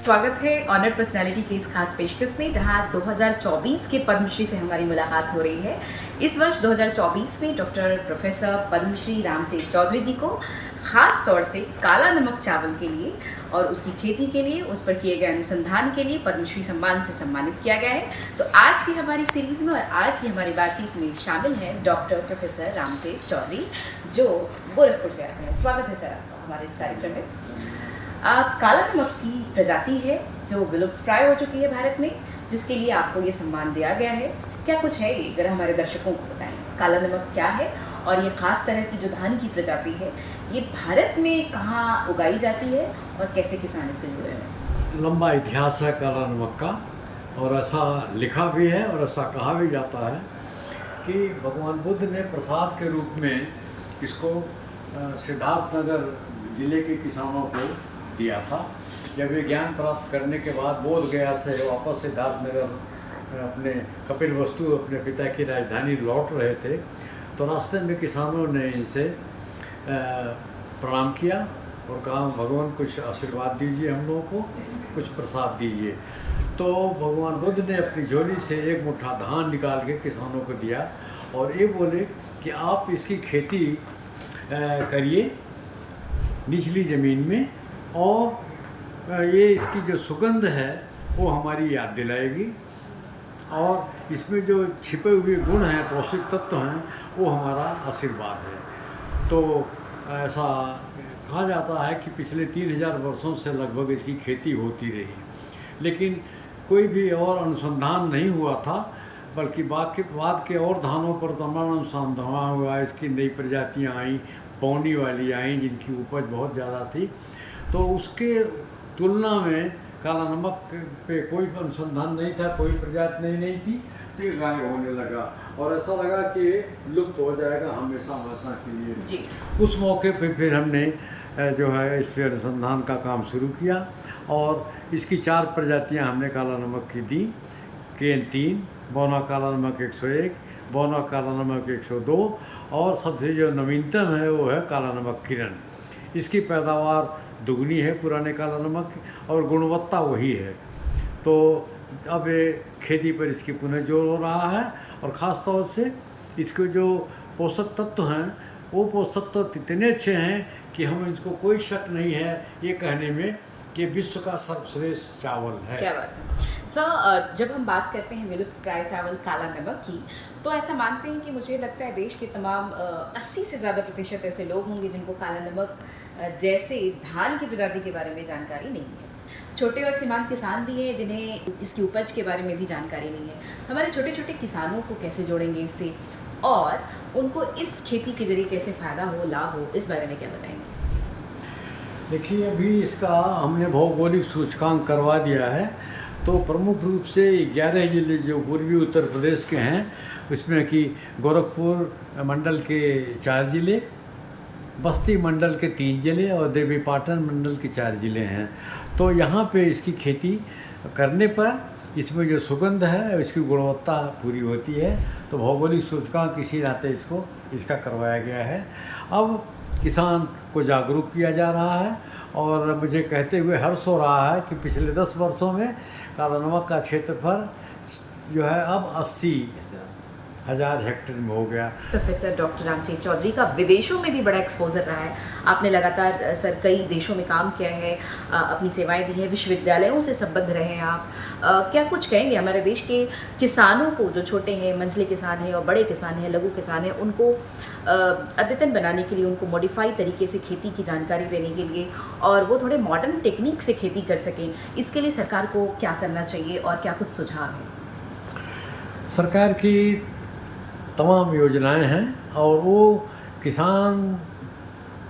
स्वागत है honour personality की इस खास पेशकश में, जहां 2024 के पद्मश्री से हमारी मुलाकात हो रही है। इस वर्ष 2024 में डॉक्टर प्रोफेसर पद्मश्री रामचेत चौधरी जी को खास तौर से काला नमक चावल के लिए और उसकी खेती के लिए, उस पर किए गए अनुसंधान के लिए पद्मश्री सम्मान से सम्मानित किया गया है। तो आज की हमारी सीरीज में और आज की हमारी बातचीत में शामिल है डॉक्टर प्रोफेसर रामचेत चौधरी, जो गोरखपुर से आते हैं। स्वागत है सर आपका हमारे इस कार्यक्रम में। काला नमक की प्रजाति है जो विलुप्त प्राय हो चुकी है भारत में, जिसके लिए आपको ये सम्मान दिया गया है। क्या कुछ है ये, जरा हमारे दर्शकों को बताएं। काला नमक क्या है और ये खास तरह की जो धान की प्रजाति है, ये भारत में कहाँ उगाई जाती है और कैसे किसान इससे जुड़े हैं? लंबा इतिहास है काला नमक का, और ऐसा लिखा भी है और ऐसा कहा भी जाता है कि भगवान बुद्ध ने प्रसाद के रूप में इसको सिद्धार्थनगर जिले के किसानों को दिया था। जब वे ज्ञान प्राप्त करने के बाद बोध गया से वापस सिद्धार्थनगर अपने कपिलवस्तु अपने पिता की राजधानी लौट रहे थे, तो रास्ते में किसानों ने इनसे प्रणाम किया और कहा, भगवान कुछ आशीर्वाद दीजिए, हम लोगों को कुछ प्रसाद दीजिए। तो भगवान बुद्ध ने अपनी झोली से एक मुट्ठा धान निकाल के किसानों को दिया और ये बोले कि आप इसकी खेती करिए निचली ज़मीन में, और ये इसकी जो सुगंध है वो हमारी याद दिलाएगी, और इसमें जो छिपे हुए गुण हैं, पौष्टिक तत्व हैं, वो हमारा आशीर्वाद है। तो ऐसा कहा जाता है कि पिछले 3000 वर्षों से लगभग इसकी खेती होती रही, लेकिन कोई भी और अनुसंधान नहीं हुआ था, बल्कि बाद के और धानों पर तमाम अनुसंधान हुआ। इसकी नई प्रजातियाँ आई, पौनी वाली आई, जिनकी उपज बहुत ज़्यादा थी। तो उसके तुलना में काला नमक पे कोई अनुसंधान नहीं था, कोई प्रजाति नहीं थी, तो ये गायब होने लगा और ऐसा लगा कि लुप्त हो जाएगा हमेशा हमेशा के लिए जी। उस मौके पे फिर हमने जो है इस पर अनुसंधान का काम शुरू किया और इसकी 4 प्रजातियां हमने काला नमक की दी। KN3, बौना काला नमक 101, बौना काला नमक 102, और सबसे जो नवीनतम है वो है काला नमक किरण। इसकी पैदावार दुगनी है पुराने काला नमक की और गुणवत्ता वही है। तो अब ये खेती पर इसकी पुनः जोर हो रहा है, और ख़ास तौर से इसके जो पोषक तत्व हैं, वो पोषक तत्व इतने अच्छे हैं कि हम इनको कोई शक नहीं है ये कहने में कि विश्व का सर्वश्रेष्ठ चावल है। क्या बात है सर। जब हम बात करते हैं विलुप्त प्राय चावल काला नमक की, तो ऐसा मानते हैं कि मुझे लगता है देश के तमाम 80 से ज़्यादा प्रतिशत ऐसे लोग होंगे जिनको काला नमक जैसे धान की प्रजाति के बारे में जानकारी नहीं है। छोटे और सीमांत किसान भी हैं जिन्हें इसकी उपज के बारे में भी जानकारी नहीं है। हमारे छोटे छोटे किसानों को कैसे जोड़ेंगे इससे, और उनको इस खेती के जरिए कैसे फ़ायदा हो, लाभ हो, इस बारे में क्या बताएंगे? देखिए, अभी इसका हमने भौगोलिक सूचकांक करवा दिया है। तो प्रमुख रूप से 11 जिले जो पूर्वी उत्तर प्रदेश के हैं, उसमें कि गोरखपुर मंडल के 4 जिले, बस्ती मंडल के 3 जिले और देवीपाटन मंडल के 4 जिले हैं। तो यहाँ पे इसकी खेती करने पर इसमें जो सुगंध है, इसकी गुणवत्ता पूरी होती है। तो भौगोलिक सूचकांक इसी नाते इसका करवाया गया है। अब किसान को जागरूक किया जा रहा है, और मुझे कहते हुए हर्ष हो रहा है कि पिछले 10 वर्षों में काला नमक का क्षेत्रफल जो है अब 80,000 हेक्टेयर में हो गया। प्रोफेसर डॉक्टर रामचेत चौधरी का विदेशों में भी बड़ा एक्सपोजर रहा है। आपने लगातार सर कई देशों में काम किया है, अपनी सेवाएं दी है, विश्वविद्यालयों से संबद्ध रहे हैं आप। क्या कुछ कहेंगे हमारे देश के किसानों को, जो छोटे हैं, मंझले किसान हैं और बड़े किसान हैं, लघु किसान हैं, उनको अद्यतन बनाने के लिए, उनको मॉडिफाई तरीके से खेती की जानकारी देने के लिए, और वो थोड़े मॉडर्न टेक्निक से खेती कर सकें, इसके लिए सरकार को क्या करना चाहिए और क्या कुछ सुझाव हैं? सरकार की तमाम योजनाएं हैं और वो किसान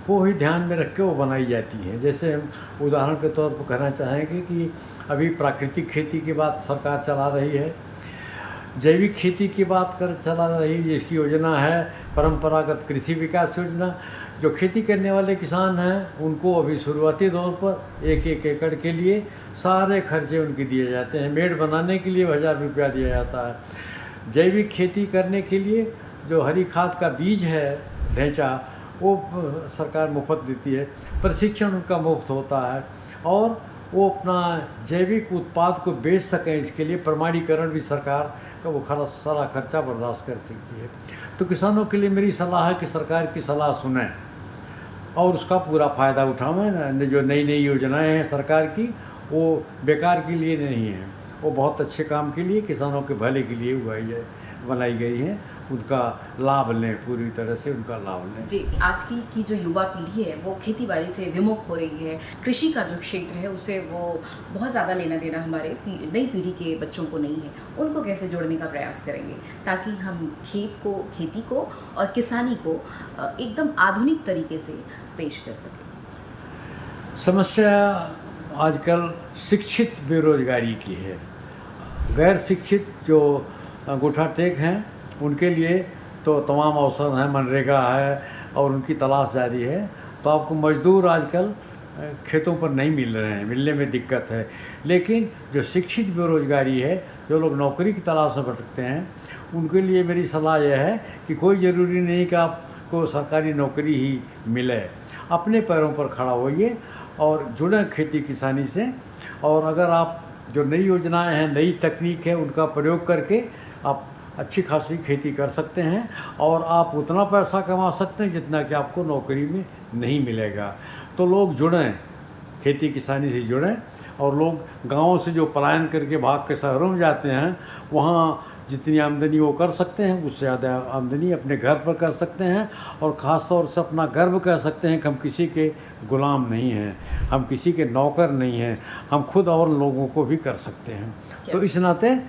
को ही ध्यान में रख के वो बनाई जाती हैं। जैसे हम उदाहरण के तौर पर कहना चाहेंगे कि अभी प्राकृतिक खेती की बात सरकार चला रही है, जैविक खेती की बात चला रही है, जिसकी योजना है परंपरागत कृषि विकास योजना। जो खेती करने वाले किसान हैं उनको अभी शुरुआती दौर पर 1-1 एकड़ के लिए सारे खर्चे उनके दिए जाते हैं। मेड़ बनाने के लिए 1000 रुपया दिया जाता है। जैविक खेती करने के लिए जो हरी खाद का बीज है, ढैंचा, वो सरकार मुफ्त देती है। प्रशिक्षण उनका मुफ्त होता है, और वो अपना जैविक उत्पाद को बेच सकें, इसके लिए प्रमाणीकरण भी सरकार का वो सारा खर्चा बर्दाश्त कर सकती है। तो किसानों के लिए मेरी सलाह है कि सरकार की सलाह सुनें और उसका पूरा फ़ायदा उठावें। जो नई नई योजनाएं हैं सरकार की, वो बेकार के लिए नहीं हैं, वो बहुत अच्छे काम के लिए, किसानों के भले के लिए बनाई गई हैं। उनका लाभ लें, पूरी तरह से उनका लाभ लें। जी, आज की जो युवा पीढ़ी है वो खेती बाड़ी से विमुख हो रही है। कृषि का जो क्षेत्र है उससे वो बहुत ज़्यादा लेना देना हमारे नई पीढ़ी के बच्चों को नहीं है। उनको कैसे जोड़ने का प्रयास करेंगे ताकि हम खेती को और किसानी को एकदम आधुनिक तरीके से पेश कर सकें? समस्या आजकल शिक्षित बेरोजगारी की है। गैर शिक्षित जो अंगूठा टेक हैं उनके लिए तो तमाम अवसर हैं, मनरेगा है और उनकी तलाश जारी है। तो आपको मजदूर आजकल खेतों पर नहीं मिल रहे हैं, मिलने में दिक्कत है। लेकिन जो शिक्षित बेरोजगारी है, जो लोग नौकरी की तलाश में भटकते हैं, उनके लिए मेरी सलाह यह है कि कोई ज़रूरी नहीं कि आपको सरकारी नौकरी ही मिले। अपने पैरों पर खड़ा होइए और जुड़ें खेती किसानी से। और अगर आप जो नई योजनाएं हैं, नई तकनीक है, उनका प्रयोग करके आप अच्छी खासी खेती कर सकते हैं और आप उतना पैसा कमा सकते हैं जितना कि आपको नौकरी में नहीं मिलेगा। तो लोग जुड़ें, खेती किसानी से जुड़ें। और लोग गाँव से जो पलायन करके भाग के शहरों में जाते हैं, वहाँ जितनी आमदनी वो कर सकते हैं उससे ज़्यादा आमदनी अपने घर पर कर सकते हैं। और ख़ास तौर से अपना गर्व कह सकते हैं कि हम किसी के गुलाम नहीं हैं, हम किसी के नौकर नहीं हैं, हम खुद और लोगों को भी कर सकते हैं। तो इस नाते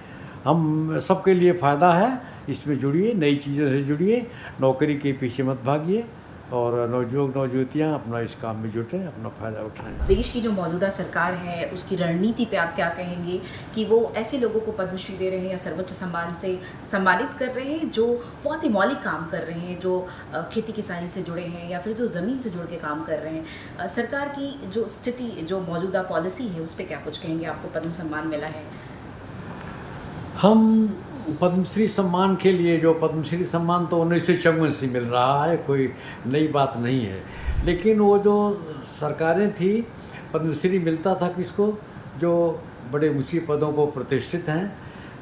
हम सबके लिए फ़ायदा है, इसमें जुड़िए, नई चीज़ों से जुड़िए, नौकरी के पीछे मत भागिए और नौजुवतियाँ अपना इस काम में जुटें, अपना फ़ायदा उठाएं। देश की जो मौजूदा सरकार है उसकी रणनीति पे आप क्या कहेंगे कि वो ऐसे लोगों को पद्मश्री दे रहे हैं या सर्वोच्च सम्मान से सम्मानित कर रहे हैं जो बहुत ही मौलिक काम कर रहे हैं, जो खेती किसानी से जुड़े हैं या फिर जो ज़मीन से जुड़ के काम कर रहे हैं? सरकार की जो स्थिति, जो मौजूदा पॉलिसी है, उस पर क्या कुछ कहेंगे? आपको पद्म सम्मान मिला है। हम पद्मश्री सम्मान के लिए, जो पद्मश्री सम्मान तो 1954 से मिल रहा है, कोई नई बात नहीं है। लेकिन वो जो सरकारें थी, पद्मश्री मिलता था किसको? जो बड़े ऊंची पदों को प्रतिष्ठित हैं,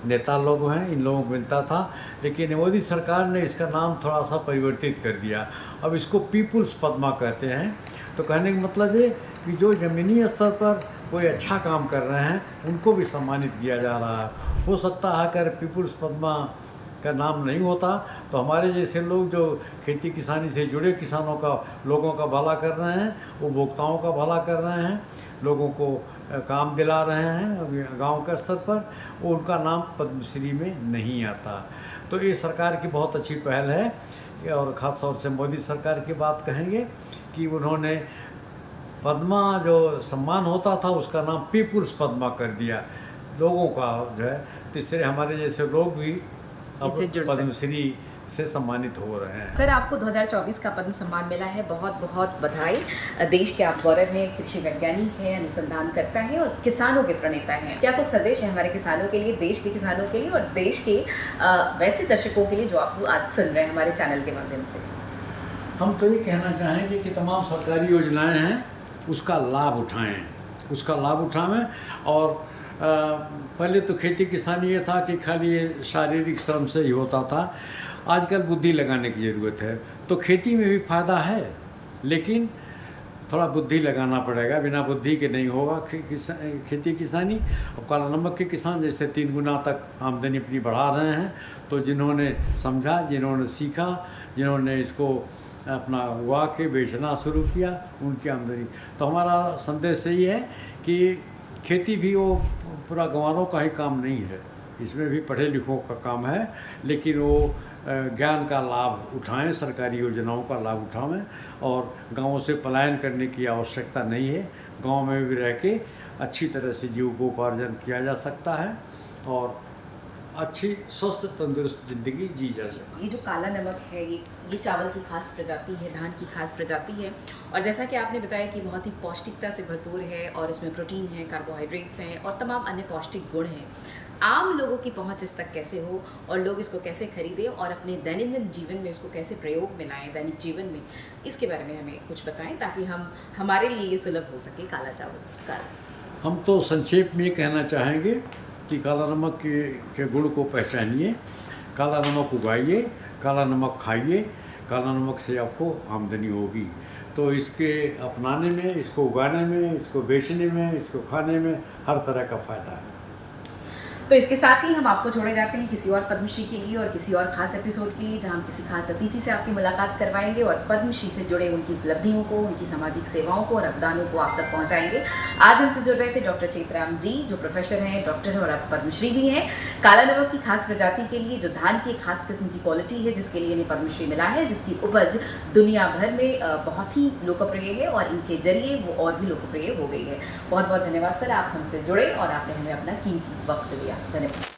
नेता लोग हैं, इन लोगों को मिलता था। लेकिन मोदी सरकार ने इसका नाम थोड़ा सा परिवर्तित कर दिया, अब इसको पीपुल्स पद्मा कहते हैं। तो कहने का मतलब ये कि जो ज़मीनी स्तर पर कोई अच्छा काम कर रहे हैं उनको भी सम्मानित किया जा रहा है। हो सकता है अगर पीपुल्स पद्मा का नाम नहीं होता तो हमारे जैसे लोग जो खेती किसानी से जुड़े किसानों का, लोगों का भला कर रहे हैं, उपभोक्ताओं का भला कर रहे हैं, लोगों को काम दिला रहे हैं गांव के स्तर पर, वो उनका नाम पद्मश्री में नहीं आता। तो ये सरकार की बहुत अच्छी पहल है। और ख़ास तौर से मोदी सरकार की बात कहेंगे कि उन्होंने पद्मा जो सम्मान होता था उसका नाम पीपुल्स पद्मा कर दिया, लोगों का जो है। तो इससे हमारे जैसे लोग भी अब पद्मश्री से सम्मानित हो रहे हैं। सर, आपको 2024 का पद्म सम्मान मिला है, बहुत बहुत बधाई। देश के आप गौरव हैं, कृषि वैज्ञानिक हैं, अनुसंधानकर्ता हैं और किसानों के प्रणेता हैं। क्या कुछ संदेश है हमारे किसानों के लिए, देश के किसानों के लिए और देश के वैसे दर्शकों के लिए जो आपको आज सुन रहे हैं हमारे चैनल के माध्यम से? हम तो ये कहना चाहेंगे कि तमाम सरकारी योजनाएं हैं उसका लाभ उठाएं। और पहले तो खेती किसानी ये था कि खाली शारीरिक श्रम से ही होता था, आजकल बुद्धि लगाने की ज़रूरत है। तो खेती में भी फ़ायदा है, लेकिन थोड़ा बुद्धि लगाना पड़ेगा, बिना बुद्धि के नहीं होगा खेती किसानी। और काला नमक के किसान जैसे 3 गुना तक आमदनी अपनी बढ़ा रहे हैं। तो जिन्होंने समझा, जिन्होंने सीखा, जिन्होंने इसको अपना उगा के बेचना शुरू किया, उनकी आमदनी। तो हमारा संदेश यही है कि खेती भी वो पूरा गंवारों का ही काम नहीं है, इसमें भी पढ़े लिखों का काम है। लेकिन वो ज्ञान का लाभ उठाएं, सरकारी योजनाओं का लाभ उठाएं और गाँवों से पलायन करने की आवश्यकता नहीं है। गांव में भी रह के अच्छी तरह से जीविकोपार्जन किया जा सकता है और अच्छी स्वस्थ तंदुरुस्त ज़िंदगी जी जा सकती है। ये जो काला नमक है, ये चावल की खास प्रजाति है, धान की खास प्रजाति है और जैसा कि आपने बताया कि बहुत ही पौष्टिकता से भरपूर है और इसमें प्रोटीन है, कार्बोहाइड्रेट्स हैं और तमाम अन्य पौष्टिक गुण हैं। आम लोगों की पहुंच इस तक कैसे हो और लोग इसको कैसे खरीदें और अपने दैनंदिन जीवन में इसको कैसे प्रयोग में लाएँ, दैनिक जीवन में, इसके बारे में हमें कुछ बताएं ताकि हमारे लिए ये सुलभ हो सके काला चावल। हम तो संक्षेप में ये कहना चाहेंगे कि काला नमक के गुण को पहचानिए, काला नमक उगाइए, काला नमक खाइए, काला नमक से आपको आमदनी होगी। तो इसके अपनाने में, इसको उगाने में, इसको बेचने में, इसको खाने में हर तरह का फ़ायदा है। तो इसके साथ ही हम आपको छोड़े जाते हैं किसी और पद्मश्री के लिए और किसी और खास एपिसोड के लिए, जहां हम किसी खास अतिथि से आपकी मुलाकात करवाएंगे और पद्मश्री से जुड़े उनकी उपलब्धियों को, उनकी सामाजिक सेवाओं को और अवदानों को आप तक पहुंचाएंगे। आज हमसे जुड़ रहे थे डॉक्टर चेतराम जी, जो प्रोफेसर हैं, डॉक्टर हैं और अब पद्मश्री भी हैं। काला नमक की खास प्रजाति के लिए, जो धान की एक खास किस्म की क्वालिटी है जिसके लिए इन्हें पद्मश्री मिला है, जिसकी उपज दुनिया भर में बहुत ही लोकप्रिय है और इनके जरिए वो और भी लोकप्रिय हो गई है। बहुत बहुत धन्यवाद सर, आप हमसे जुड़े और आपने हमें अपना कीमती वक्त दिया। धन्यवाद।